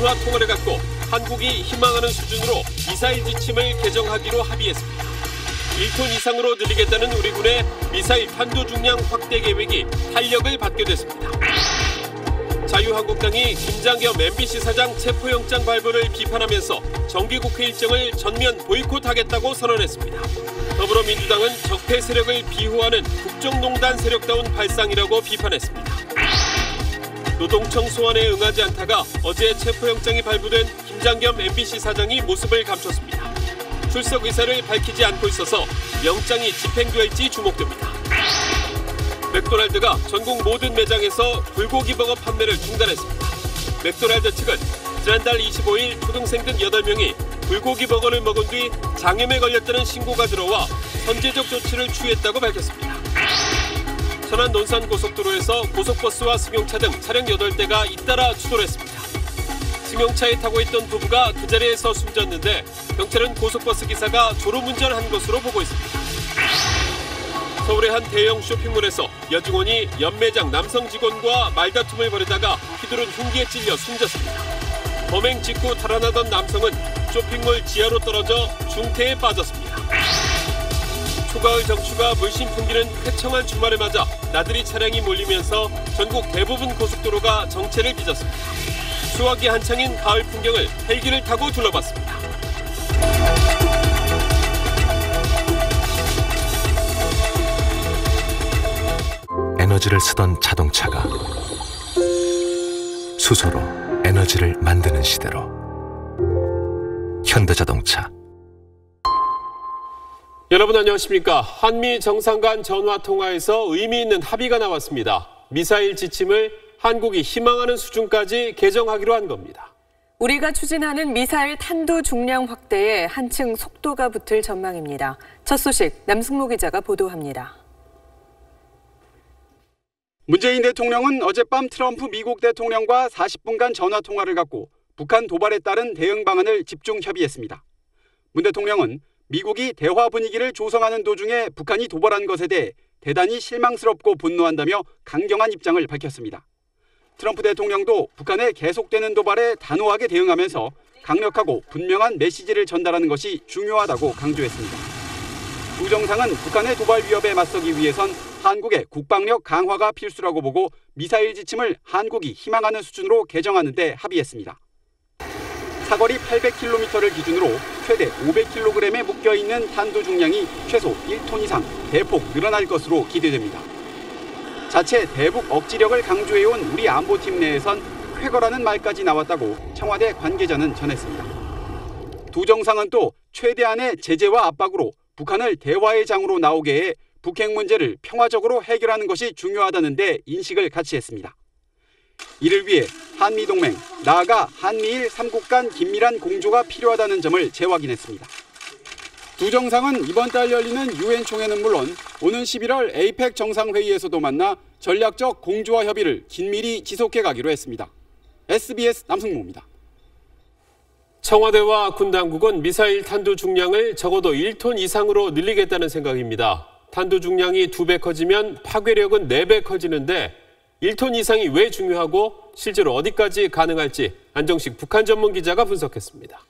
전화 통화를 갖고 한국이 희망하는 수준으로 미사일 지침을 개정하기로 합의했습니다. 1톤 이상으로 늘리겠다는 우리 군의 미사일 탄도 중량 확대 계획이 탄력을 받게 됐습니다. 자유한국당이 김장겸 MBC 사장 체포영장 발부를 비판하면서 정기국회 일정을 전면 보이콧하겠다고 선언했습니다. 더불어민주당은 적폐 세력을 비호하는 국정농단 세력다운 발상이라고 비판했습니다. 노동청 소환에 응하지 않다가 어제 체포영장이 발부된 김장겸 MBC 사장이 모습을 감췄습니다. 출석 의사를 밝히지 않고 있어서 영장이 집행될지 주목됩니다. 맥도날드가 전국 모든 매장에서 불고기 버거 판매를 중단했습니다. 맥도날드 측은 지난달 25일 초등생 등 8명이 불고기 버거를 먹은 뒤 장염에 걸렸다는 신고가 들어와 선제적 조치를 취했다고 밝혔습니다. 천안 논산고속도로에서 고속버스와 승용차 등 차량 8대가 잇따라 추돌했습니다. 승용차에 타고 있던 부부가 그 자리에서 숨졌는데 경찰은 고속버스 기사가 졸음운전한 것으로 보고 있습니다. 서울의 한 대형 쇼핑몰에서 여직원이 연매장 남성 직원과 말다툼을 벌이다가 휘두른 흉기에 찔려 숨졌습니다. 범행 직후 달아나던 남성은 쇼핑몰 지하로 떨어져 중태에 빠졌습니다. 초가을 정추가 물씬 풍기는 쾌청한 주말을 맞아 나들이 차량이 몰리면서 전국 대부분 고속도로가 정체를 빚었습니다. 수확이 한창인 가을 풍경을 헬기를 타고 둘러봤습니다. 에너지를 쓰던 자동차가 수소로 에너지를 만드는 시대로 현대자동차. 여러분 안녕하십니까? 한미 정상 간 전화 통화에서 의미 있는 합의가 나왔습니다. 미사일 지침을 한국이 희망하는 수준까지 개정하기로 한 겁니다. 우리가 추진하는 미사일 탄도 중량 확대에 한층 속도가 붙을 전망입니다. 첫 소식 남승모 기자가 보도합니다. 문재인 대통령은 어젯밤 트럼프 미국 대통령과 40분간 전화 통화를 갖고 북한 도발에 따른 대응 방안을 집중 협의했습니다. 문 대통령은 미국이 대화 분위기를 조성하는 도중에 북한이 도발한 것에 대해 대단히 실망스럽고 분노한다며 강경한 입장을 밝혔습니다. 트럼프 대통령도 북한의 계속되는 도발에 단호하게 대응하면서 강력하고 분명한 메시지를 전달하는 것이 중요하다고 강조했습니다. 두 정상은 북한의 도발 위협에 맞서기 위해선 한국의 국방력 강화가 필수라고 보고 미사일 지침을 한국이 희망하는 수준으로 개정하는 데 합의했습니다. 사거리 800km를 기준으로 최대 500kg에 묶여있는 탄도 중량이 최소 1톤 이상 대폭 늘어날 것으로 기대됩니다. 자체 대북 억지력을 강조해온 우리 안보팀 내에선 쾌거라는 말까지 나왔다고 청와대 관계자는 전했습니다. 두 정상은 또 최대한의 제재와 압박으로 북한을 대화의 장으로 나오게 해 북핵 문제를 평화적으로 해결하는 것이 중요하다는 데 인식을 같이 했습니다. 이를 위해 한미동맹, 나아가 한미일 3국 간 긴밀한 공조가 필요하다는 점을 재확인했습니다. 두 정상은 이번 달 열리는 유엔 총회는 물론 오는 11월 에이펙 정상회의에서도 만나 전략적 공조와 협의를 긴밀히 지속해 가기로 했습니다. SBS 남승모입니다. 청와대와 군 당국은 미사일 탄도 중량을 적어도 1톤 이상으로 늘리겠다는 생각입니다. 탄도 중량이 2배 커지면 파괴력은 4배 커지는데 1톤 이상이 왜 중요하고 실제로 어디까지 가능할지 안정식 북한 전문 기자가 분석했습니다.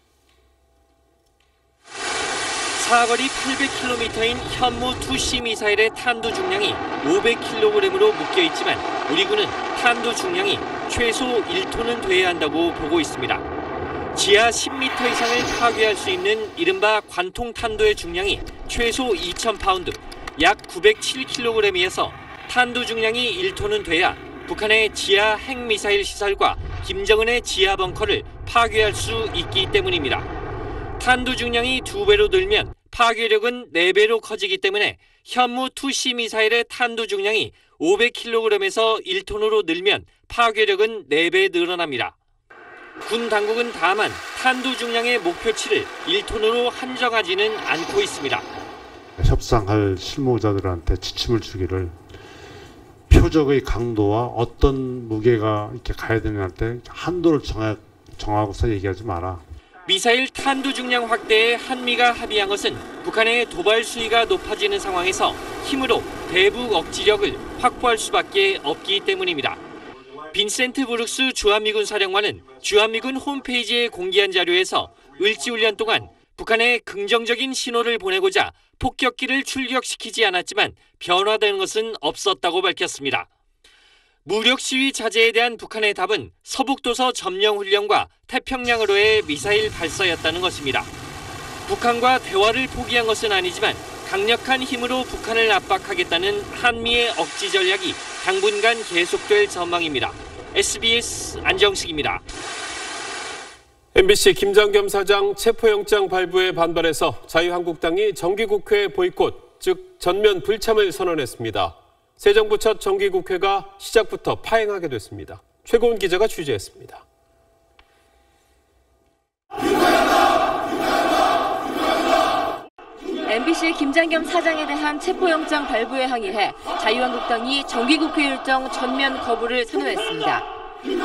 사거리 800km인 현무2C 미사일의 탄도 중량이 500kg으로 묶여있지만 우리 군은 탄도 중량이 최소 1톤은 돼야 한다고 보고 있습니다. 지하 10m 이상을 파괴할 수 있는 이른바 관통 탄도의 중량이 최소 2,000파운드, 약 907kg이어서 탄도 중량이 1톤은 돼야 북한의 지하 핵미사일 시설과 김정은의 지하 벙커를 파괴할 수 있기 때문입니다. 탄도 중량이 2배로 늘면 파괴력은 4배로 커지기 때문에 현무2C 미사일의 탄도 중량이 500kg에서 1톤으로 늘면 파괴력은 4배 늘어납니다. 군 당국은 다만 탄도 중량의 목표치를 1톤으로 한정하지는 않고 있습니다. 협상할 실무자들한테 지침을 주기를 표적의 강도와 어떤 무게가 이렇게 가야 되냐한테 한도를 정하고서 얘기하지 마라. 미사일 탄도 중량 확대에 한미가 합의한 것은 북한의 도발 수위가 높아지는 상황에서 힘으로 대북 억지력을 확보할 수밖에 없기 때문입니다. 빈센트 브룩스 주한미군 사령관은 주한미군 홈페이지에 공개한 자료에서 을지훈련 동안 북한에 긍정적인 신호를 보내고자 폭격기를 출격시키지 않았지만 변화되는 것은 없었다고 밝혔습니다. 무력 시위 자제에 대한 북한의 답은 서북도서 점령 훈련과 태평양으로의 미사일 발사였다는 것입니다. 북한과 대화를 포기한 것은 아니지만 강력한 힘으로 북한을 압박하겠다는 한미의 억지 전략이 당분간 계속될 전망입니다. SBS 안정식입니다. MBC 김장겸 사장 체포영장 발부에 반발해서 자유한국당이 정기국회 보이콧, 즉 전면 불참을 선언했습니다. 새 정부 첫 정기국회가 시작부터 파행하게 됐습니다. 최고은 기자가 취재했습니다. MBC 김장겸 사장에 대한 체포영장 발부에 항의해 자유한국당이 정기국회 일정 전면 거부를 선언했습니다.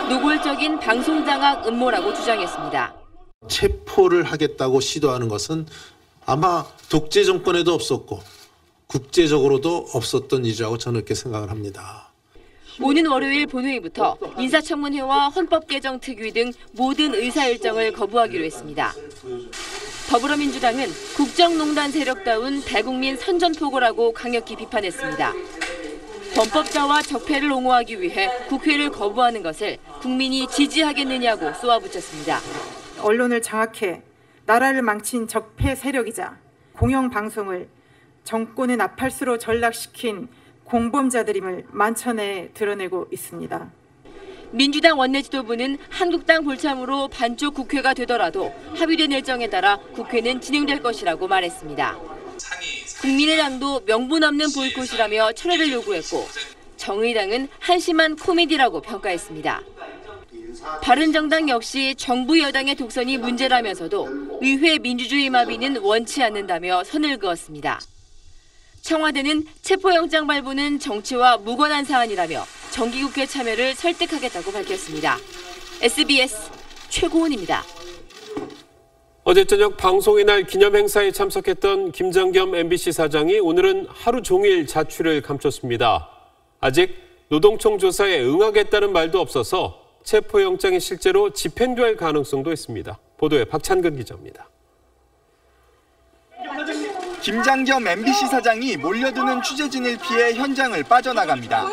노골적인 방송장악 음모라고 주장했습니다. 체포를 하겠다고 시도하는 것은 아마 독재 정권에도 없었고 국제적으로도 없었던 일이라고 저는 이렇게 생각을 합니다. 오는 월요일 본회의부터 인사청문회와 헌법개정특위 등 모든 의사 일정을 거부하기로 했습니다. 더불어민주당은 국정농단 세력다운 대국민 선전포고라고 강력히 비판했습니다. 범법자와 적폐를 옹호하기 위해 국회를 거부하는 것을 국민이 지지하겠느냐고 쏘아붙였습니다. 언론을 장악해 나라를 망친 적폐 세력이자 공영방송을 정권의 나팔수로 전락시킨 공범자들임을 만천에 드러내고 있습니다. 민주당 원내지도부는 한국당 불참으로 반쪽 국회가 되더라도 합의된 일정에 따라 국회는 진행될 것이라고 말했습니다. 국민의당도 명분 없는 보이콧이라며 철회를 요구했고 정의당은 한심한 코미디라고 평가했습니다. 바른정당 역시 정부 여당의 독선이 문제라면서도 의회 민주주의 마비는 원치 않는다며 선을 그었습니다. 청와대는 체포영장 발부는 정치와 무관한 사안이라며 정기국회 참여를 설득하겠다고 밝혔습니다. SBS 최고은입니다. 어제 저녁 방송의 날 기념행사에 참석했던 김장겸 MBC 사장이 오늘은 하루 종일 자취를 감췄습니다. 아직 노동청 조사에 응하겠다는 말도 없어서 체포영장이 실제로 집행될 가능성도 있습니다. 보도에 박찬근 기자입니다. 김장겸 MBC 사장이 몰려드는 취재진을 피해 현장을 빠져나갑니다.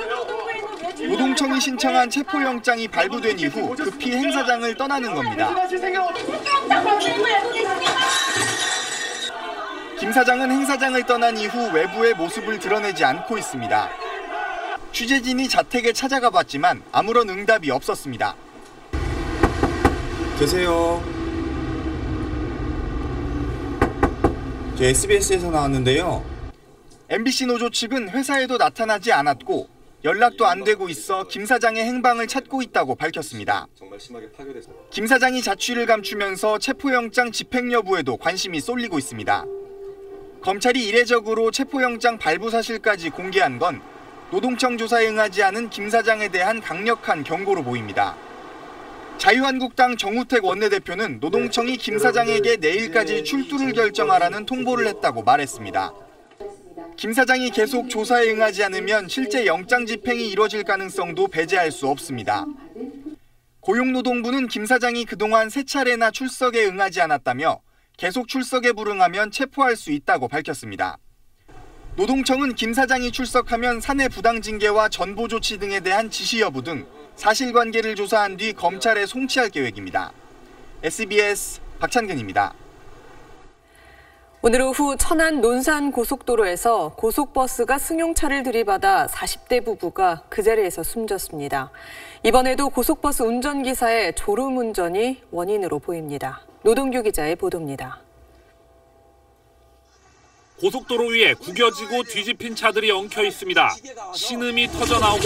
노동청이 신청한 체포영장이 발부된 이후 급히 행사장을 떠나는 겁니다. 김 사장은 행사장을 떠난 이후 외부의 모습을 드러내지 않고 있습니다. 취재진이 자택에 찾아가 봤지만 아무런 응답이 없었습니다. 계세요. 저 SBS에서 나왔는데요. MBC 노조 측은 회사에도 나타나지 않았고 연락도 안 되고 있어 김 사장의 행방을 찾고 있다고 밝혔습니다. 김 사장이 자취를 감추면서 체포영장 집행 여부에도 관심이 쏠리고 있습니다. 검찰이 이례적으로 체포영장 발부 사실까지 공개한 건 노동청 조사에 응하지 않은 김 사장에 대한 강력한 경고로 보입니다. 자유한국당 정우택 원내대표는 노동청이 김 사장에게 내일까지 출두를 결정하라는 통보를 했다고 말했습니다. 김 사장이 계속 조사에 응하지 않으면 실제 영장 집행이 이뤄질 가능성도 배제할 수 없습니다. 고용노동부는 김 사장이 그동안 3차례나 출석에 응하지 않았다며 계속 출석에 불응하면 체포할 수 있다고 밝혔습니다. 노동청은 김 사장이 출석하면 사내 부당 징계와 전보 조치 등에 대한 지시 여부 등 사실관계를 조사한 뒤 검찰에 송치할 계획입니다. SBS 박찬근입니다. 오늘 오후 천안 논산 고속도로에서 고속버스가 승용차를 들이받아 40대 부부가 그 자리에서 숨졌습니다. 이번에도 고속버스 운전기사의 졸음운전이 원인으로 보입니다. 노동규 기자의 보도입니다. 고속도로 위에 구겨지고 뒤집힌 차들이 엉켜 있습니다. 신음이 터져나오고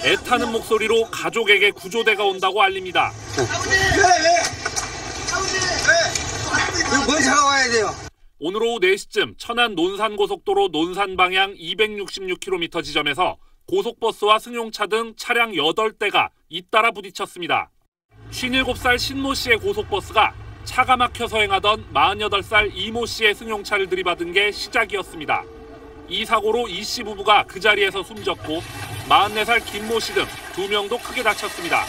애타는 목소리로 가족에게 구조대가 온다고 알립니다. 뭘 잡아와야 돼요? 오늘 오후 4시쯤 천안 논산고속도로 논산 방향 266km 지점에서 고속버스와 승용차 등 차량 8대가 잇따라 부딪혔습니다. 57살 신모 씨의 고속버스가 차가 막혀서 행하던 48살 이모 씨의 승용차를 들이받은 게 시작이었습니다. 이 사고로 이 씨 부부가 그 자리에서 숨졌고 44살 김모 씨 등 2명도 크게 다쳤습니다.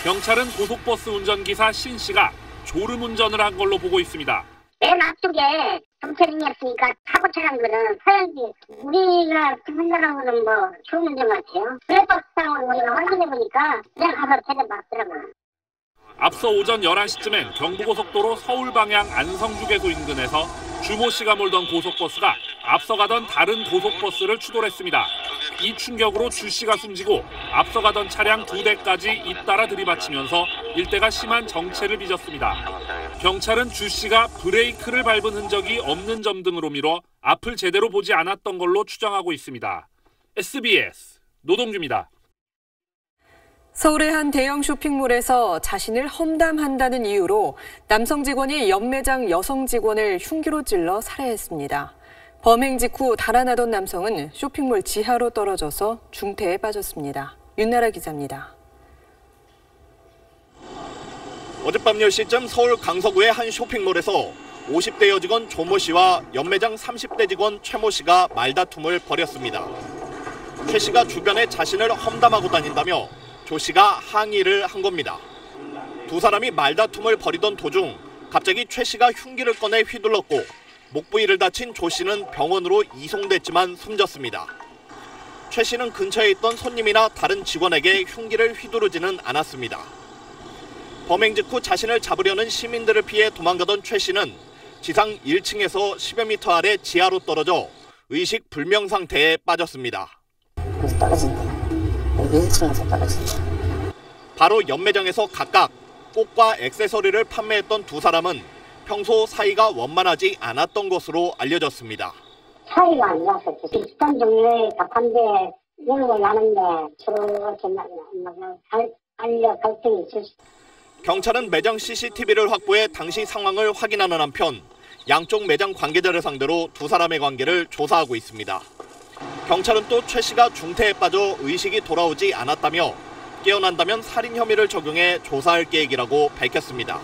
경찰은 고속버스 운전기사 신 씨가 졸음운전을 한 걸로 보고 있습니다. 맨 앞쪽에 경찰이었으니까 사고 차량들은 서야지 우리가 생각하는 거는 뭐 좋은 문제 같아요. 블랙박스 상황을 우리가 확인해 보니까 그냥 가서 데려봤더라고요. 앞서 오전 11시쯤엔 경부고속도로 서울 방향 안성주개소 인근에서 주모 씨가 몰던 고속버스가 앞서가던 다른 고속버스를 추돌했습니다. 이 충격으로 주 씨가 숨지고 앞서가던 차량 2대까지 잇따라 들이받치면서 일대가 심한 정체를 빚었습니다. 경찰은 주 씨가 브레이크를 밟은 흔적이 없는 점 등으로 미뤄 앞을 제대로 보지 않았던 걸로 추정하고 있습니다. SBS 노동규입니다. 서울의 한 대형 쇼핑몰에서 자신을 험담한다는 이유로 남성 직원이 연매장 여성 직원을 흉기로 찔러 살해했습니다. 범행 직후 달아나던 남성은 쇼핑몰 지하로 떨어져서 중태에 빠졌습니다. 윤나라 기자입니다. 어젯밤 10시쯤 서울 강서구의 한 쇼핑몰에서 50대 여직원 조모 씨와 연매장 30대 직원 최모 씨가 말다툼을 벌였습니다. 최 씨가 주변에 자신을 험담하고 다닌다며 조 씨가 항의를 한 겁니다. 두 사람이 말다툼을 벌이던 도중 갑자기 최 씨가 흉기를 꺼내 휘둘렀고 목 부위를 다친 조 씨는 병원으로 이송됐지만 숨졌습니다. 최 씨는 근처에 있던 손님이나 다른 직원에게 흉기를 휘두르지는 않았습니다. 범행 직후 자신을 잡으려는 시민들을 피해 도망가던 최 씨는 지상 1층에서 10여 미터 아래 지하로 떨어져 의식 불명 상태에 빠졌습니다. 바로 연매장에서 각각 꽃과 액세서리를 판매했던 두 사람은 평소 사이가 원만하지 않았던 것으로 알려졌습니다. 사이가 안 좋았었죠. 비슷한 종류의 가판대 이런 걸 나는데 서로 갈등이 있었어요. 경찰은 매장 CCTV를 확보해 당시 상황을 확인하는 한편 양쪽 매장 관계자를 상대로 두 사람의 관계를 조사하고 있습니다. 경찰은 또 최 씨가 중태에 빠져 의식이 돌아오지 않았다며 깨어난다면 살인 혐의를 적용해 조사할 계획이라고 밝혔습니다.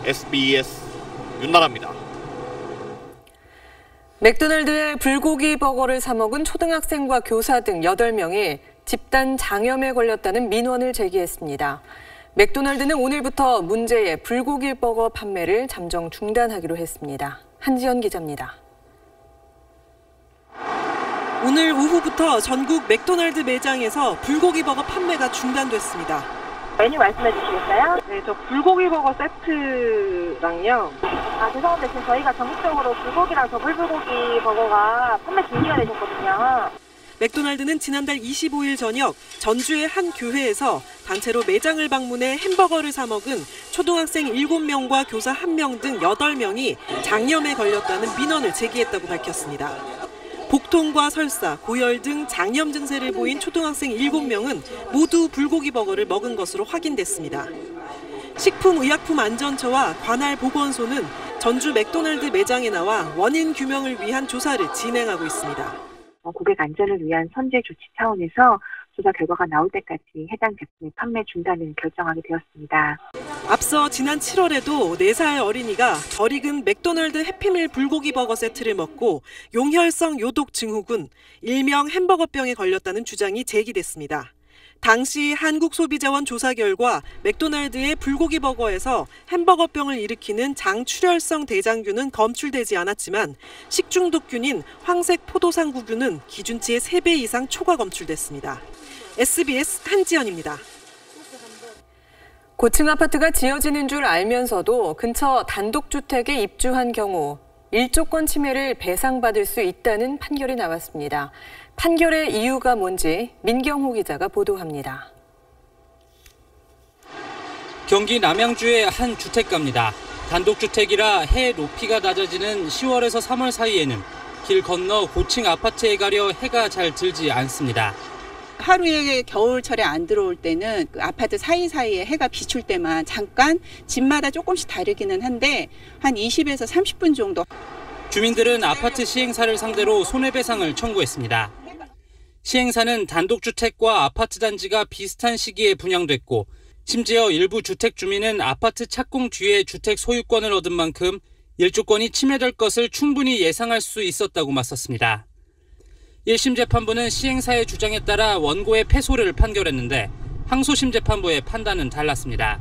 SBS 윤나라입니다. 맥도날드의 불고기 버거를 사 먹은 초등학생과 교사 등 8명이 집단 장염에 걸렸다는 민원을 제기했습니다. 맥도날드는 오늘부터 문제의 불고기 버거 판매를 잠정 중단하기로 했습니다. 한지연 기자입니다. 오늘 오후부터 전국 맥도날드 매장에서 불고기 버거 판매가 중단됐습니다. 메뉴 말씀해 주시겠어요? 네, 저 불고기 버거 세트랑요. 죄송한데 지금 저희가 전국적으로 불고기랑 더블불고기 버거가 판매 중지가 되셨거든요. 맥도날드는 지난달 25일 저녁 전주의 한 교회에서 단체로 매장을 방문해 햄버거를 사 먹은 초등학생 7명과 교사 1명 등 8명이 장염에 걸렸다는 민원을 제기했다고 밝혔습니다. 복통과 설사, 고열 등 장염 증세를 보인 초등학생 7명은 모두 불고기 버거를 먹은 것으로 확인됐습니다. 식품의약품안전처와 관할보건소는 전주 맥도날드 매장에 나와 원인 규명을 위한 조사를 진행하고 있습니다. 고객 안전을 위한 선제 조치 차원에서 조사 결과가 나올 때까지 해당 제품의 판매 중단을 결정하게 되었습니다. 앞서 지난 7월에도 4살 어린이가 덜 익은 맥도날드 해피밀 불고기 버거 세트를 먹고 용혈성 요독 증후군, 일명 햄버거병에 걸렸다는 주장이 제기됐습니다. 당시 한국소비자원 조사 결과 맥도날드의 불고기 버거에서 햄버거병을 일으키는 장출혈성 대장균은 검출되지 않았지만 식중독균인 황색 포도상구균은 기준치의 3배 이상 초과 검출됐습니다. SBS 한지연입니다. 고층 아파트가 지어지는 줄 알면서도 근처 단독주택에 입주한 경우 일조권 침해를 배상받을 수 있다는 판결이 나왔습니다. 판결의 이유가 뭔지 민경호 기자가 보도합니다. 경기 남양주의 한 주택가입니다. 단독주택이라 해 높이가 낮아지는 10월에서 3월 사이에는 길 건너 고층 아파트에 가려 해가 잘 들지 않습니다. 하루에 겨울철에 안 들어올 때는 그 아파트 사이사이에 해가 비출 때만 잠깐 집마다 조금씩 다르기는 한데 한 20에서 30분 정도. 주민들은 아파트 시행사를 상대로 손해배상을 청구했습니다. 시행사는 단독주택과 아파트 단지가 비슷한 시기에 분양됐고 심지어 일부 주택 주민은 아파트 착공 뒤에 주택 소유권을 얻은 만큼 일조권이 침해될 것을 충분히 예상할 수 있었다고 맞섰습니다. 1심 재판부는 시행사의 주장에 따라 원고의 패소를 판결했는데 항소심 재판부의 판단은 달랐습니다.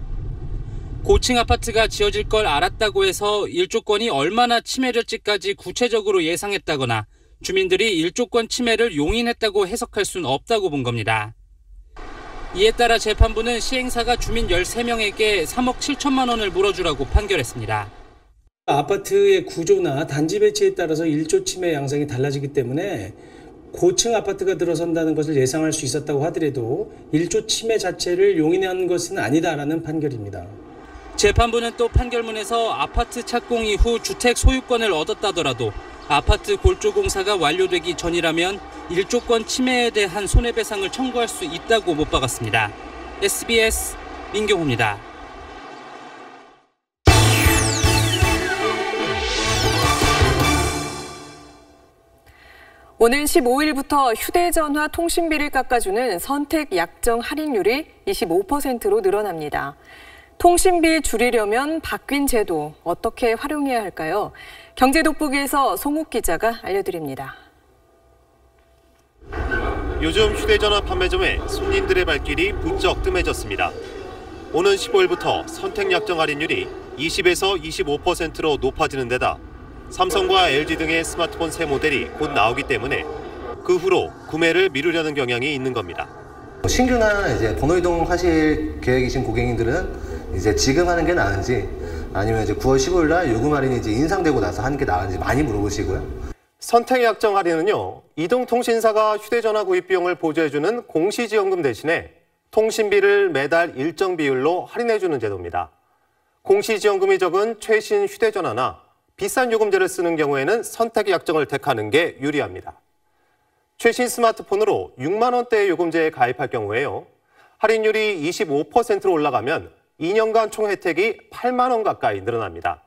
고층 아파트가 지어질 걸 알았다고 해서 일조권이 얼마나 침해될지까지 구체적으로 예상했다거나 주민들이 일조권 침해를 용인했다고 해석할 수는 없다고 본 겁니다. 이에 따라 재판부는 시행사가 주민 13명에게 3억 7천만 원을 물어주라고 판결했습니다. 아파트의 구조나 단지 배치에 따라서 일조 침해 양상이 달라지기 때문에 고층 아파트가 들어선다는 것을 예상할 수 있었다고 하더라도 일조 침해 자체를 용인한 것은 아니다라는 판결입니다. 재판부는 또 판결문에서 아파트 착공 이후 주택 소유권을 얻었다더라도 아파트 골조 공사가 완료되기 전이라면 일조권 침해에 대한 손해배상을 청구할 수 있다고 못 박았습니다. SBS 민경호입니다. 오는 15일부터 휴대전화 통신비를 깎아주는 선택 약정 할인율이 25%로 늘어납니다. 통신비 줄이려면 바뀐 제도 어떻게 활용해야 할까요? 경제돋보기에서 송욱 기자가 알려드립니다. 요즘 휴대전화 판매점에 손님들의 발길이 부쩍 뜸해졌습니다. 오는 15일부터 선택 약정 할인율이 20에서 25%로 높아지는 데다 삼성과 LG 등의 스마트폰 새 모델이 곧 나오기 때문에 그 후로 구매를 미루려는 경향이 있는 겁니다. 신규나 이제 번호 이동하실 계획이신 고객님들은 이제 지금 하는 게 나은지 아니면 이제 9월 15일 날 요금 할인이 이제 인상되고 나서 하는 게 나은지 많이 물어보시고요. 선택 약정 할인은요, 이동통신사가 휴대전화 구입 비용을 보조해주는 공시지원금 대신에 통신비를 매달 일정 비율로 할인해주는 제도입니다. 공시지원금이 적은 최신 휴대전화나 비싼 요금제를 쓰는 경우에는 선택 약정을 택하는 게 유리합니다. 최신 스마트폰으로 6만 원대의 요금제에 가입할 경우에요, 할인율이 25%로 올라가면 2년간 총 혜택이 8만 원 가까이 늘어납니다.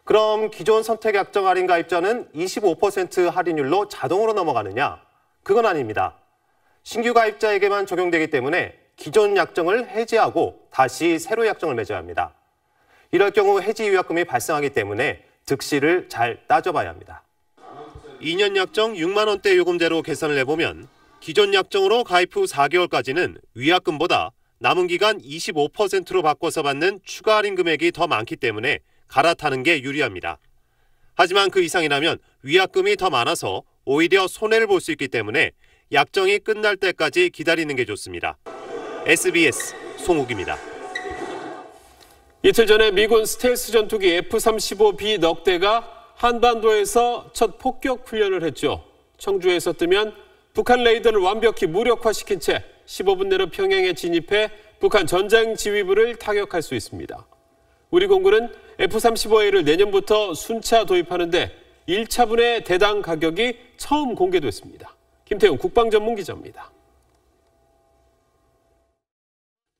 그럼 기존 선택 약정 할인 가입자는 25% 할인율로 자동으로 넘어가느냐? 그건 아닙니다. 신규 가입자에게만 적용되기 때문에 기존 약정을 해지하고 다시 새로 약정을 맺어야 합니다. 이럴 경우 해지 위약금이 발생하기 때문에 득실을 잘 따져봐야 합니다. 2년 약정 6만 원대 요금제로 계산을 해보면 기존 약정으로 가입 후 4개월까지는 위약금보다 남은 기간 25%로 바꿔서 받는 추가 할인 금액이 더 많기 때문에 갈아타는 게 유리합니다. 하지만 그 이상이라면 위약금이 더 많아서 오히려 손해를 볼 수 있기 때문에 약정이 끝날 때까지 기다리는 게 좋습니다. SBS 송욱입니다. 이틀 전에 미군 스텔스 전투기 F-35B 넉 대가 한반도에서 첫 폭격 훈련을 했죠. 청주에서 뜨면 북한 레이더를 완벽히 무력화시킨 채 15분 내로 평양에 진입해 북한 전장 지휘부를 타격할 수 있습니다. 우리 공군은 F-35A를 내년부터 순차 도입하는데 1차분의 대당 가격이 처음 공개됐습니다. 김태훈 국방전문기자입니다.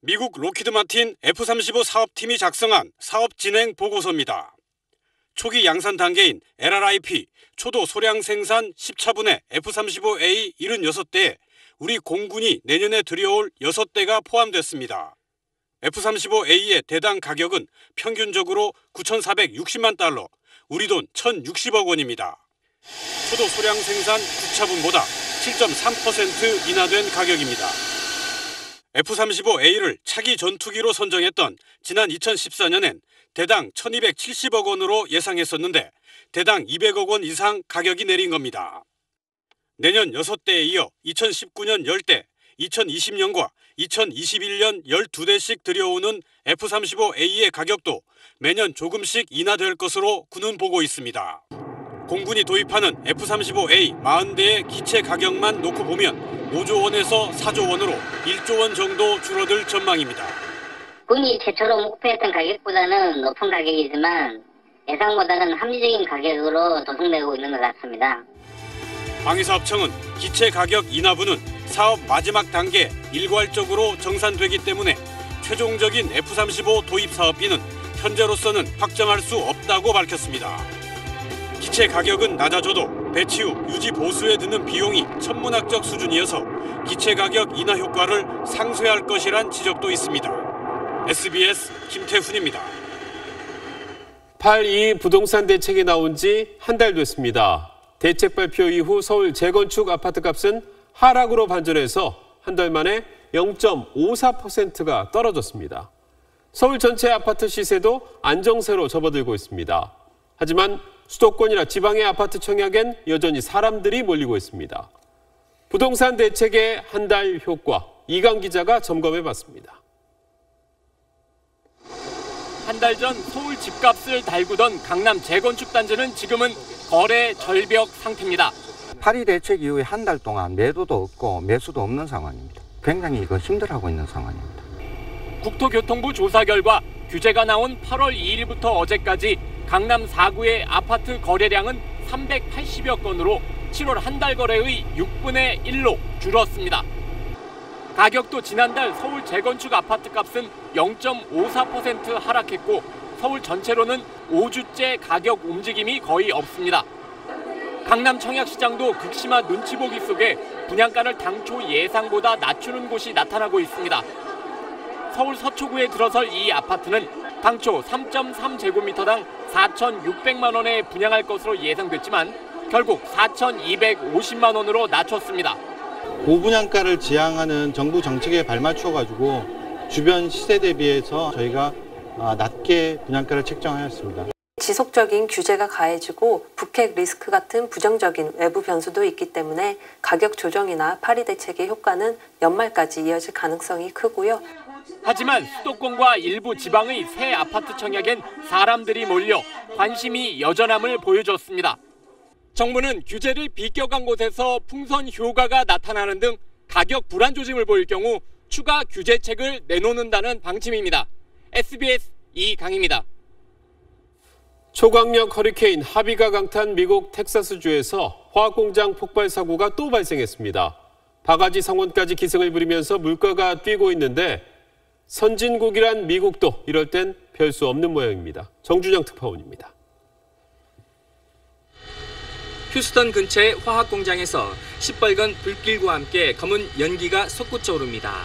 미국 로키드 마틴 F-35 사업팀이 작성한 사업 진행 보고서입니다. 초기 양산 단계인 LRIP, 초도 소량 생산 10차분의 F-35A 76대에 우리 공군이 내년에 들여올 6대가 포함됐습니다. F-35A의 대당 가격은 평균적으로 9,460만 달러, 우리 돈 1,060억 원입니다. 초도 소량 생산 9차분보다 7.3% 인하된 가격입니다. F-35A를 차기 전투기로 선정했던 지난 2014년엔 대당 1,270억 원으로 예상했었는데 대당 200억 원 이상 가격이 내린 겁니다. 내년 6대에 이어 2019년 10대, 2020년과 2021년 12대씩 들여오는 F-35A의 가격도 매년 조금씩 인하될 것으로 군은 보고 있습니다. 공군이 도입하는 F-35A 40대의 기체 가격만 놓고 보면 5조 원에서 4조 원으로 1조 원 정도 줄어들 전망입니다. 군이 최초로 목표했던 가격보다는 높은 가격이지만 예상보다는 합리적인 가격으로 조성되고 있는 것 같습니다. 방위사업청은 기체 가격 인하분은 사업 마지막 단계 일괄적으로 정산되기 때문에 최종적인 F-35 도입 사업비는 현재로서는 확정할 수 없다고 밝혔습니다. 기체 가격은 낮아져도 배치 후 유지 보수에 드는 비용이 천문학적 수준이어서 기체 가격 인하 효과를 상쇄할 것이란 지적도 있습니다. SBS 김태훈입니다. 8.2 부동산 대책이 나온 지 한 달 됐습니다. 대책 발표 이후 서울 재건축 아파트 값은 하락으로 반전해서 한 달 만에 0.54%가 떨어졌습니다. 서울 전체 아파트 시세도 안정세로 접어들고 있습니다. 하지만 수도권이나 지방의 아파트 청약엔 여전히 사람들이 몰리고 있습니다. 부동산 대책의 한 달 효과, 이강 기자가 점검해봤습니다. 한 달 전 서울 집값을 달구던 강남 재건축 단지는 지금은 거래 절벽 상태입니다. 파리 대책 이후에 한 달 동안 매도도 없고 매수도 없는 상황입니다. 굉장히 힘들어하고 있는 상황입니다. 국토교통부 조사 결과 규제가 나온 8월 2일부터 어제까지 강남 4구의 아파트 거래량은 380여 건으로 7월 한 달 거래의 6분의 1로 줄었습니다. 가격도 지난달 서울 재건축 아파트 값은 0.54% 하락했고 서울 전체로는 5주째 가격 움직임이 거의 없습니다. 강남 청약시장도 극심한 눈치 보기 속에 분양가를 당초 예상보다 낮추는 곳이 나타나고 있습니다. 서울 서초구에 들어설 이 아파트는 당초 3.3제곱미터당 4,600만 원에 분양할 것으로 예상됐지만 결국 4,250만 원으로 낮췄습니다. 고분양가를 지향하는 정부 정책에 발맞춰가지고 주변 시세 대비해서 저희가 낮게 분양가를 책정하였습니다. 지속적인 규제가 가해지고 북핵 리스크 같은 부정적인 외부 변수도 있기 때문에 가격 조정이나 파리 대책의 효과는 연말까지 이어질 가능성이 크고요. 하지만 수도권과 일부 지방의 새 아파트 청약엔 사람들이 몰려 관심이 여전함을 보여줬습니다. 정부는 규제를 비껴간 곳에서 풍선 효과가 나타나는 등 가격 불안 조짐을 보일 경우 추가 규제책을 내놓는다는 방침입니다. SBS 이강입니다. 초강력 허리케인 하비가 강타한 미국 텍사스주에서 화학공장 폭발 사고가 또 발생했습니다. 바가지 상원까지 기승을 부리면서 물가가 뛰고 있는데 선진국이란 미국도 이럴 땐 별 수 없는 모양입니다. 정준영 특파원입니다. 휴스턴 근처의 화학공장에서 시뻘건 불길과 함께 검은 연기가 솟구쳐 오릅니다.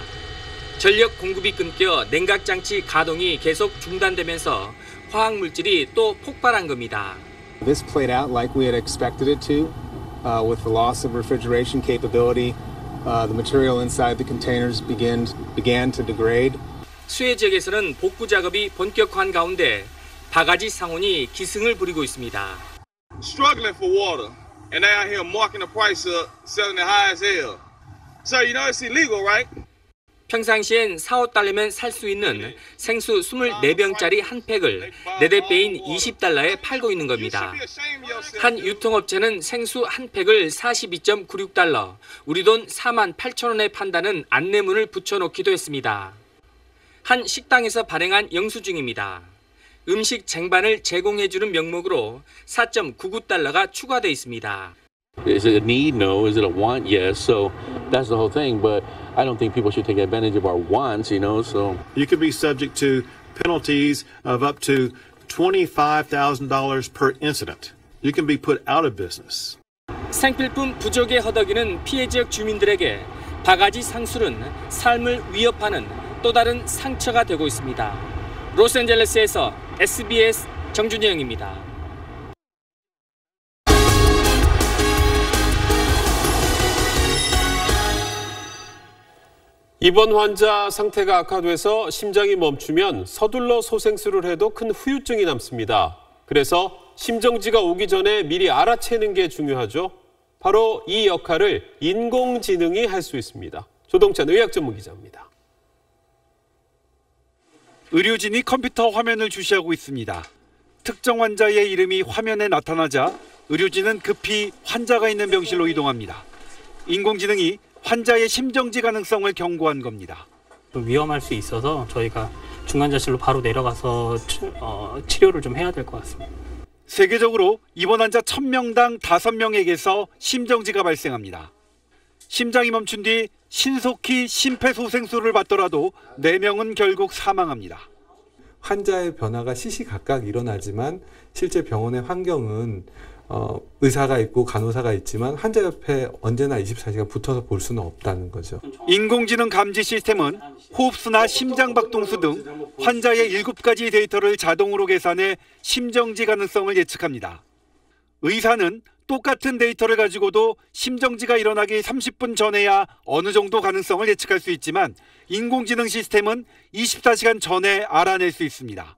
전력 공급이 끊겨 냉각장치 가동이 계속 중단되면서 화학물질이 또 폭발한 겁니다. This played out like we had expected it to, with the loss of refrigeration capability. The material inside the containers began to degrade. 수해 지역에서는 복구 작업이 본격화한 가운데 바가지 상온이 기승을 부리고 있습니다. Struggling for water, and they out here marking the price up, selling it high as hell. So you know it's illegal, right? 평상시엔 4~5달러면 살 수 있는 생수 24병짜리 한 팩을 4배인 $20에 팔고 있는 겁니다. 한 유통업체는 생수 한 팩을 42.96달러, 우리 돈 48,000원에 판다는 안내문을 붙여놓기도 했습니다. 한 식당에서 발행한 영수증입니다. 음식 쟁반을 제공해주는 명목으로 4.99달러가 추가돼 있습니다. Is it a need? No. Is it a want? Yes. So that's the whole thing. But I don't think people should take advantage of our wants, you know. So you could be subject to penalties of up to $25,000 per incident. You can be put out of business. 생필품 부족에 허덕이는 피해 지역 주민들에게 바가지 상술은 삶을 위협하는 또 다른 상처가 되고 있습니다. 로스앤젤레스에서 SBS 정준영입니다. 입원 환자 상태가 악화돼서 심장이 멈추면 서둘러 소생술을 해도 큰 후유증이 남습니다. 그래서 심정지가 오기 전에 미리 알아채는 게 중요하죠. 바로 이 역할을 인공지능이 할 수 있습니다. 조동찬 의학전문기자입니다. 의료진이 컴퓨터 화면을 주시하고 있습니다. 특정 환자의 이름이 화면에 나타나자 의료진은 급히 환자가 있는 병실로 이동합니다. 인공지능이 환자의 심정지 가능성을 경고한 겁니다. 위험할 수 있어서 저희가 중환자실로 바로 내려가서 치료를 좀 해야 될 것 같습니다. 세계적으로 입원 환자 1000명당 5명에게서 심정지가 발생합니다. 심장이 멈춘 뒤 신속히 심폐소생술을 받더라도 4명은 결국 사망합니다. 환자의 변화가 시시각각 일어나지만 실제 병원의 환경은 의사가 있고 간호사가 있지만 환자 옆에 언제나 24시간 붙어서 볼 수는 없다는 거죠. 인공지능 감지 시스템은 호흡수나 심장박동수 등 환자의 7가지 데이터를 자동으로 계산해 심정지 가능성을 예측합니다. 의사는 똑같은 데이터를 가지고도 심정지가 일어나기 30분 전에야 어느 정도 가능성을 예측할 수 있지만 인공지능 시스템은 24시간 전에 알아낼 수 있습니다.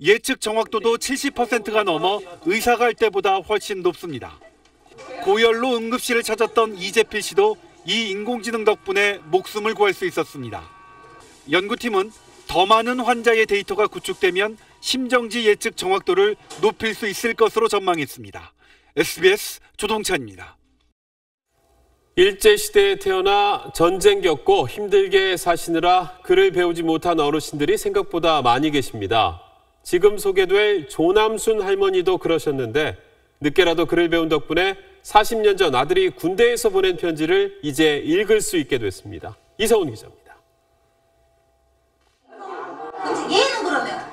예측 정확도도 70%가 넘어 의사가 할 때보다 훨씬 높습니다. 고열로 응급실을 찾았던 이재필 씨도 이 인공지능 덕분에 목숨을 구할 수 있었습니다. 연구팀은 더 많은 환자의 데이터가 구축되면 심정지 예측 정확도를 높일 수 있을 것으로 전망했습니다. SBS 조동찬입니다. 일제시대에 태어나 전쟁 겪고 힘들게 사시느라 글을 배우지 못한 어르신들이 생각보다 많이 계십니다. 지금 소개될 조남순 할머니도 그러셨는데 늦게라도 글을 배운 덕분에 40년 전 아들이 군대에서 보낸 편지를 이제 읽을 수 있게 됐습니다. 이서훈 기자입니다. 얘는 그러면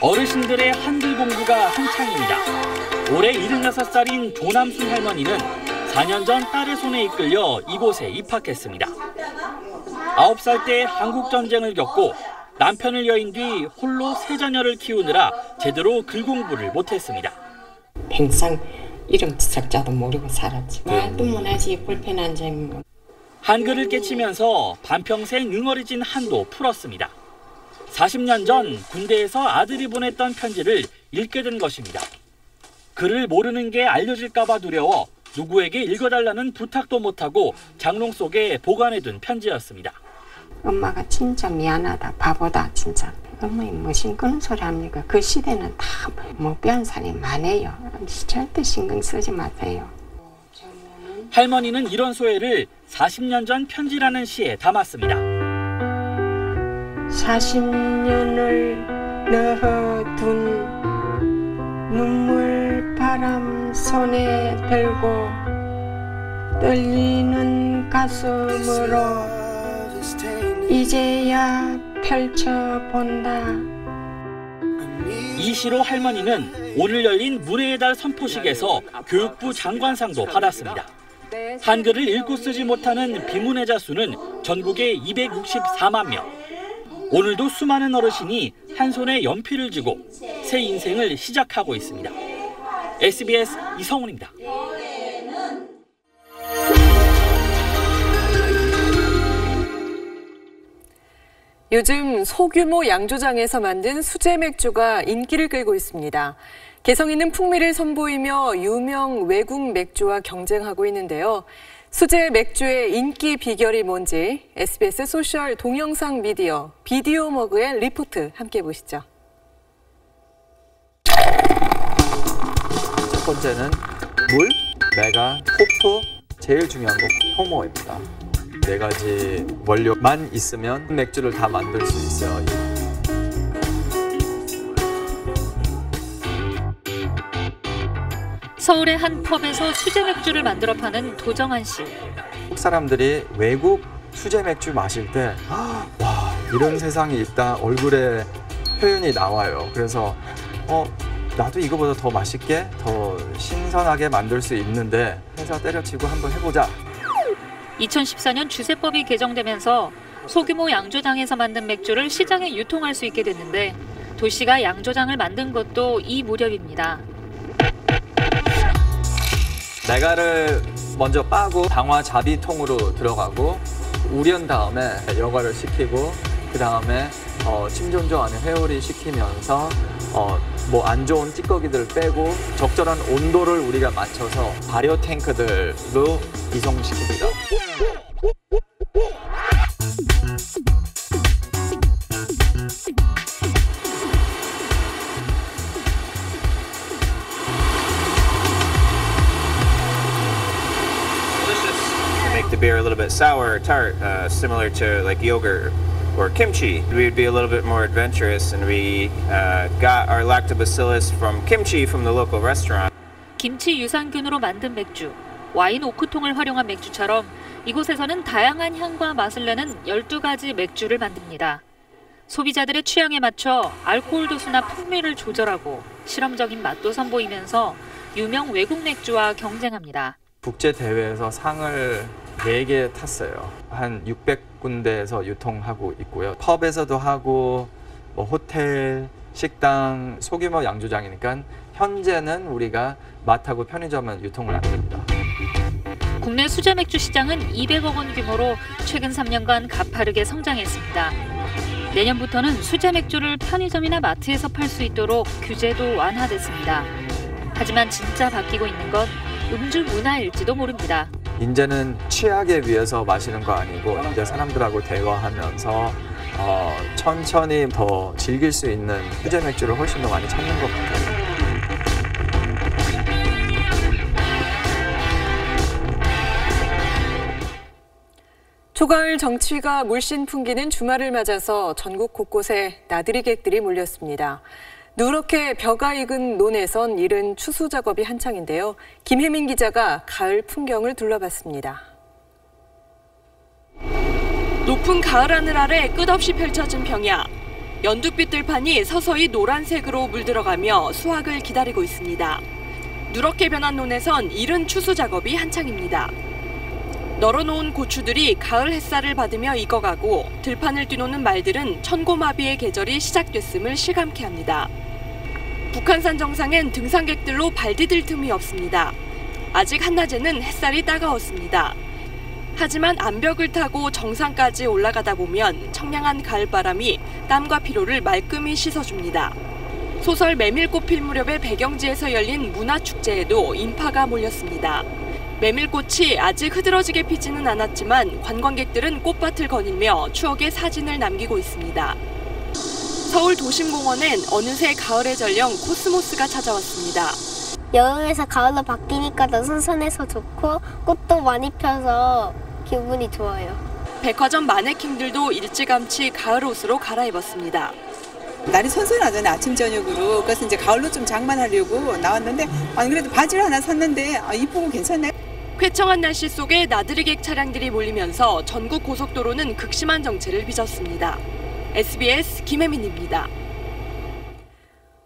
어르신들의 한글 공부가 한창입니다. 올해 76살인 조남순 할머니는 4년 전 딸의 손에 이끌려 이곳에 입학했습니다. 9살 때 한국전쟁을 겪고 남편을 여인 뒤 홀로 세 자녀를 키우느라 제대로 글 공부를 못했습니다. 평생 이름 석자도 모르고 살았지. 말도 못하지 불편한 점이. 한글을 깨치면서 반평생 응어리진 한도 풀었습니다. 40년 전 군대에서 아들이 보냈던 편지를 읽게 된 것입니다. 글을 모르는 게 알려질까 봐 두려워 누구에게 읽어달라는 부탁도 못하고 장롱 속에 보관해둔 편지였습니다. 엄마가 진짜 미안하다, 바보다, 진짜. 어머니 무슨 그런 소리 합니까? 그 시대는 다 못 배운 사람이 많아요. 절대 신경 쓰지 마세요. 할머니는 이런 소회를 40년 전 편지라는 시에 담았습니다. 40년을 넣어둔 눈물 바람 손에 들고 떨리는 가슴으로 이제야 펼쳐본다. 이 시로 할머니는 오늘 열린 문해의 달 선포식에서 교육부 장관상도 받았습니다. 한글을 읽고 쓰지 못하는 비문해자 수는 전국에 264만 명. 오늘도 수많은 어르신이 한 손에 연필을 쥐고 새 인생을 시작하고 있습니다. SBS 이성훈입니다. 요즘 소규모 양조장에서 만든 수제 맥주가 인기를 끌고 있습니다. 개성 있는 풍미를 선보이며 유명 외국 맥주와 경쟁하고 있는데요. 수제 맥주의 인기 비결이 뭔지 SBS 소셜 동영상 미디어 비디오 머그의 리포트 함께 보시죠. 첫 번째는 물, 메가, 호프, 제일 중요한 건 효모입니다. 4가지 원료만 있으면 맥주를 다 만들 수 있어요. 서울의 한 펍에서 수제 맥주를 만들어 파는 도정한 씨. 한국 사람들이 외국 수제 맥주 마실 때 와, 이런 세상이 있다 얼굴에 표현이 나와요. 그래서 나도 이거보다 더 맛있게, 더 신선하게 만들 수 있는데 회사 때려치고 한번 해보자. 2014년 주세법이 개정되면서 소규모 양조장에서 만든 맥주를 시장에 유통할 수 있게 됐는데 도시가 양조장을 만든 것도 이 무렵입니다. 메가를 먼저 빠고 방화 자비통으로 들어가고 우린 다음에 여과를 시키고 그 다음에 침전조 안에 회오리 시키면서 뭐 안 좋은 찌꺼기들을 빼고 적절한 온도를 우리가 맞춰서 발효 탱크들로 이송시킵니다. Make the beer a little bit sour or tart, similar to like yogurt or kimchi. We'd be a little bit more adventurous, and we got our lactobacillus from kimchi from the local restaurant. 김치 유산균으로 만든 맥주, 와인 오크통을 활용한 맥주처럼 이곳에서는 다양한 향과 맛을 내는 12가지 맥주를 만듭니다. 소비자들의 취향에 맞춰 알코올 도수나 풍미를 조절하고 실험적인 맛도 선보이면서 유명 외국 맥주와 경쟁합니다. 국제대회에서 상을 4개 탔어요. 한 600군데에서 유통하고 있고요. 펍에서도 하고 뭐 호텔, 식당, 소규모 양조장이니까 현재는 우리가 맛하고 편의점은 유통을 안 합니다. 국내 수제 맥주 시장은 200억 원 규모로 최근 3년간 가파르게 성장했습니다. 내년부터는 수제 맥주를 편의점이나 마트에서 팔 수 있도록 규제도 완화됐습니다. 하지만 진짜 바뀌고 있는 건 음주 문화일지도 모릅니다. 이제는 취하기 위해서 마시는 거 아니고 이제 사람들하고 대화하면서 천천히 더 즐길 수 있는 수제 맥주를 훨씬 더 많이 찾는 것 같아요. 초가을 정취가 물씬 풍기는 주말을 맞아서 전국 곳곳에 나들이객들이 몰렸습니다. 누렇게 벼가 익은 논에선 이른 추수 작업이 한창인데요. 김혜민 기자가 가을 풍경을 둘러봤습니다. 높은 가을 하늘 아래 끝없이 펼쳐진 평야. 연두빛 들판이 서서히 노란색으로 물들어가며 수확을 기다리고 있습니다. 누렇게 변한 논에선 이른 추수 작업이 한창입니다. 널어놓은 고추들이 가을 햇살을 받으며 익어가고 들판을 뛰노는 말들은 천고마비의 계절이 시작됐음을 실감케 합니다. 북한산 정상엔 등산객들로 발 디딜 틈이 없습니다. 아직 한낮에는 햇살이 따가웠습니다. 하지만 암벽을 타고 정상까지 올라가다 보면 청량한 가을바람이 땀과 피로를 말끔히 씻어줍니다. 소설 메밀꽃 필 무렵의 배경지에서 열린 문화축제에도 인파가 몰렸습니다. 메밀꽃이 아직 흐드러지게 피지는 않았지만 관광객들은 꽃밭을 거닐며 추억의 사진을 남기고 있습니다. 서울 도심공원엔 어느새 가을의 전령 코스모스가 찾아왔습니다. 여름에서 가을로 바뀌니까 더 선선해서 좋고 꽃도 많이 펴서 기분이 좋아요. 백화점 마네킹들도 일찌감치 가을 옷으로 갈아입었습니다. 날이 선선하잖아요, 아침 저녁으로. 그래서 이제 가을로 좀 장만하려고 나왔는데 그래도 바지를 하나 샀는데 이쁘고 괜찮네. 쾌청한 날씨 속에 나들이객 차량들이 몰리면서 전국 고속도로는 극심한 정체를 빚었습니다. SBS 김혜민입니다.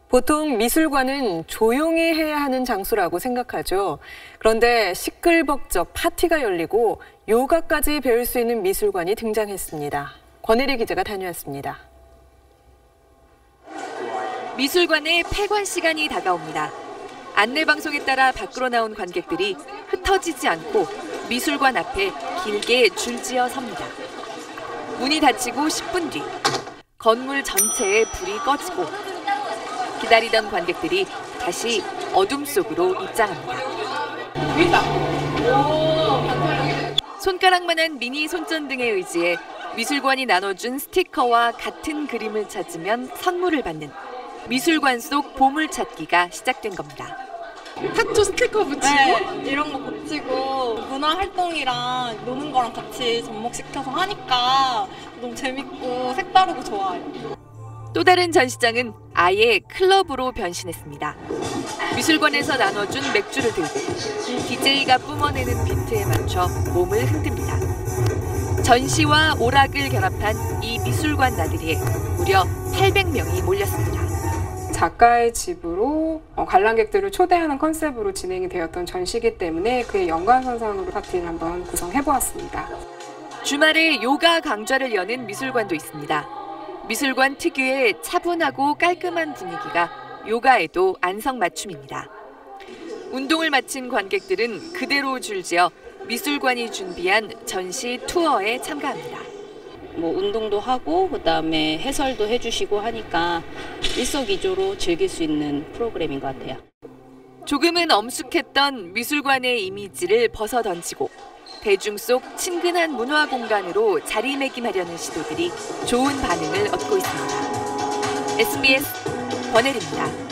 보통 미술관은 조용히 해야 하는 장소라고 생각하죠. 그런데 시끌벅적 파티가 열리고 요가까지 배울 수 있는 미술관이 등장했습니다. 권혜리 기자가 다녀왔습니다. 미술관의 폐관 시간이 다가옵니다. 안내방송에 따라 밖으로 나온 관객들이 흩어지지 않고 미술관 앞에 길게 줄지어 섭니다. 문이 닫히고 10분 뒤 건물 전체에 불이 꺼지고 기다리던 관객들이 다시 어둠 속으로 입장합니다. 손가락만한 미니 손전등에 의지해 미술관이 나눠준 스티커와 같은 그림을 찾으면 선물을 받는 미술관 속 보물찾기가 시작된 겁니다. 타투 스티커 붙이고 이런 거 붙이고 문화활동이랑 노는 거랑 같이 접목시켜서 하니까 너무 재밌고 색다르고 좋아요. 또 다른 전시장은 아예 클럽으로 변신했습니다. 미술관에서 나눠준 맥주를 들고 DJ가 뿜어내는 비트에 맞춰 몸을 흔듭니다. 전시와 오락을 결합한 이 미술관 나들이에 무려 800명이 몰렸습니다. 작가의 집으로 관람객들을 초대하는 컨셉으로 진행이 되었던 전시이기 때문에 그의 연관선상으로 파티를 한번 구성해보았습니다. 주말에 요가 강좌를 여는 미술관도 있습니다. 미술관 특유의 차분하고 깔끔한 분위기가 요가에도 안성맞춤입니다. 운동을 마친 관객들은 그대로 줄지어 미술관이 준비한 전시 투어에 참가합니다. 운동도 하고 그다음에 해설도 해주시고 하니까 일석이조로 즐길 수 있는 프로그램인 것 같아요. 조금은 엄숙했던 미술관의 이미지를 벗어던지고 대중 속 친근한 문화 공간으로 자리매김하려는 시도들이 좋은 반응을 얻고 있습니다. SBS 권혜리입니다.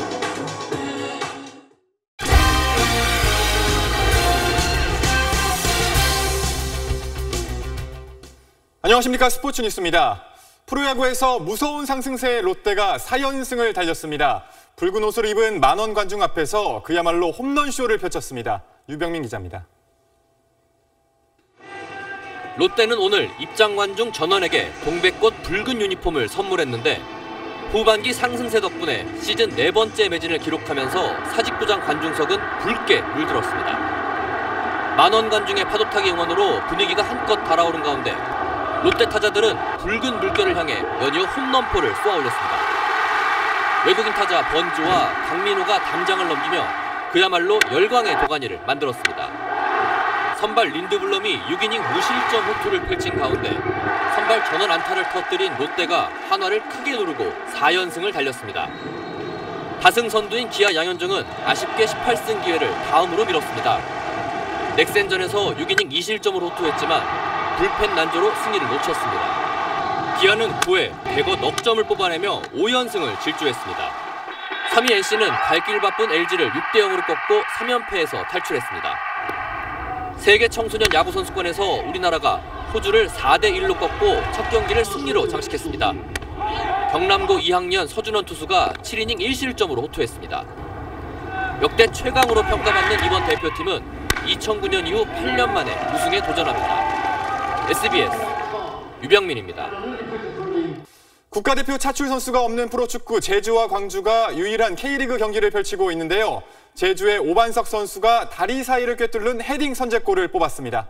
안녕하십니까. 스포츠 뉴스입니다. 프로야구에서 무서운 상승세의 롯데가 4연승을 달렸습니다. 붉은 옷을 입은 만원 관중 앞에서 그야말로 홈런쇼를 펼쳤습니다. 유병민 기자입니다. 롯데는 오늘 입장 관중 전원에게 동백꽃 붉은 유니폼을 선물했는데 후반기 상승세 덕분에 시즌 4번째 매진을 기록하면서 사직구장 관중석은 붉게 물들었습니다. 만원 관중의 파도타기 응원으로 분위기가 한껏 달아오른 가운데 롯데 타자들은 붉은 물결을 향해 연이어 홈런포를 쏘아올렸습니다. 외국인 타자 번주와 강민호가 담장을 넘기며 그야말로 열광의 도가니를 만들었습니다. 선발 린드블럼이 6이닝 무실점 호투를 펼친 가운데 선발 전원 안타를 터뜨린 롯데가 한화를 크게 누르고 4연승을 달렸습니다. 다승 선두인 기아 양현종은 아쉽게 18승 기회를 다음으로 미뤘습니다. 넥센전에서 6이닝 2실점을 호투했지만 불펜 난조로 승리를 놓쳤습니다. 기아는 9회 100여 넉 점을 뽑아내며 5연승을 질주했습니다. 3위 NC는 갈 길 바쁜 LG를 6대0으로 꺾고 3연패에서 탈출했습니다. 세계 청소년 야구 선수권에서 우리나라가 호주를 4대1로 꺾고 첫 경기를 승리로 장식했습니다. 경남고 2학년 서준원 투수가 7이닝 1실점으로 호투했습니다. 역대 최강으로 평가받는 이번 대표팀은 2009년 이후 8년 만에 우승에 도전합니다. SBS 유병민입니다. 국가대표 차출 선수가 없는 프로축구 제주와 광주가 유일한 K리그 경기를 펼치고 있는데요. 제주의 오반석 선수가 다리 사이를 꿰뚫는 헤딩 선제골을 뽑았습니다.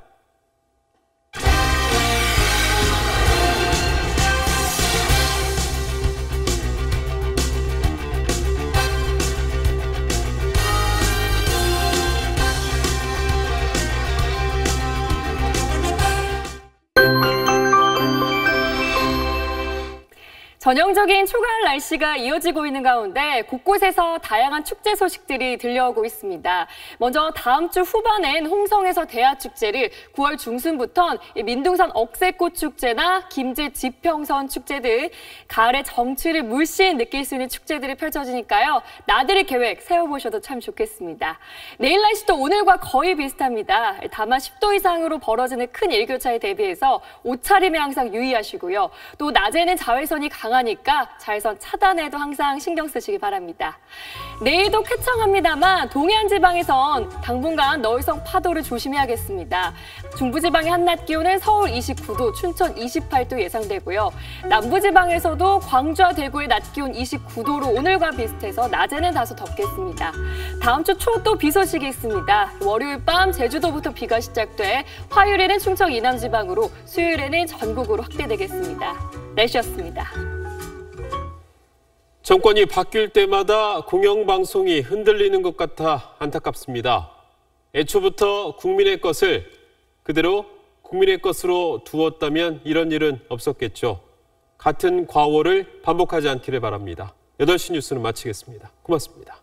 전형적인 초가을 날씨가 이어지고 있는 가운데 곳곳에서 다양한 축제 소식들이 들려오고 있습니다. 먼저 다음 주 후반엔 홍성에서 대하축제를, 9월 중순부턴 민둥선 억새꽃 축제나 김제 지평선 축제 등 가을의 정취를 물씬 느낄 수 있는 축제들이 펼쳐지니까요. 나들이 계획 세워보셔도 참 좋겠습니다. 내일 날씨도 오늘과 거의 비슷합니다. 다만 10도 이상으로 벌어지는 큰 일교차에 대비해서 옷차림에 항상 유의하시고요. 또 낮에는 자외선이 강하니까 자외선 차단에도 항상 신경 쓰시기 바랍니다. 내일도 쾌청합니다만 동해안 지방에선 당분간 너울성 파도를 조심해야겠습니다. 중부지방의 한낮 기온은 서울 29도, 춘천 28도 예상되고요. 남부지방에서도 광주와 대구의 낮 기온 29도로 오늘과 비슷해서 낮에는 다소 덥겠습니다. 다음 주 초 또 비 소식이 있습니다. 월요일 밤 제주도부터 비가 시작돼 화요일에는 충청 이남지방으로, 수요일에는 전국으로 확대되겠습니다. 날씨였습니다. 정권이 바뀔 때마다 공영방송이 흔들리는 것 같아 안타깝습니다. 애초부터 국민의 것을 그대로 국민의 것으로 두었다면 이런 일은 없었겠죠. 같은 과오를 반복하지 않기를 바랍니다. 8시 뉴스는 마치겠습니다. 고맙습니다.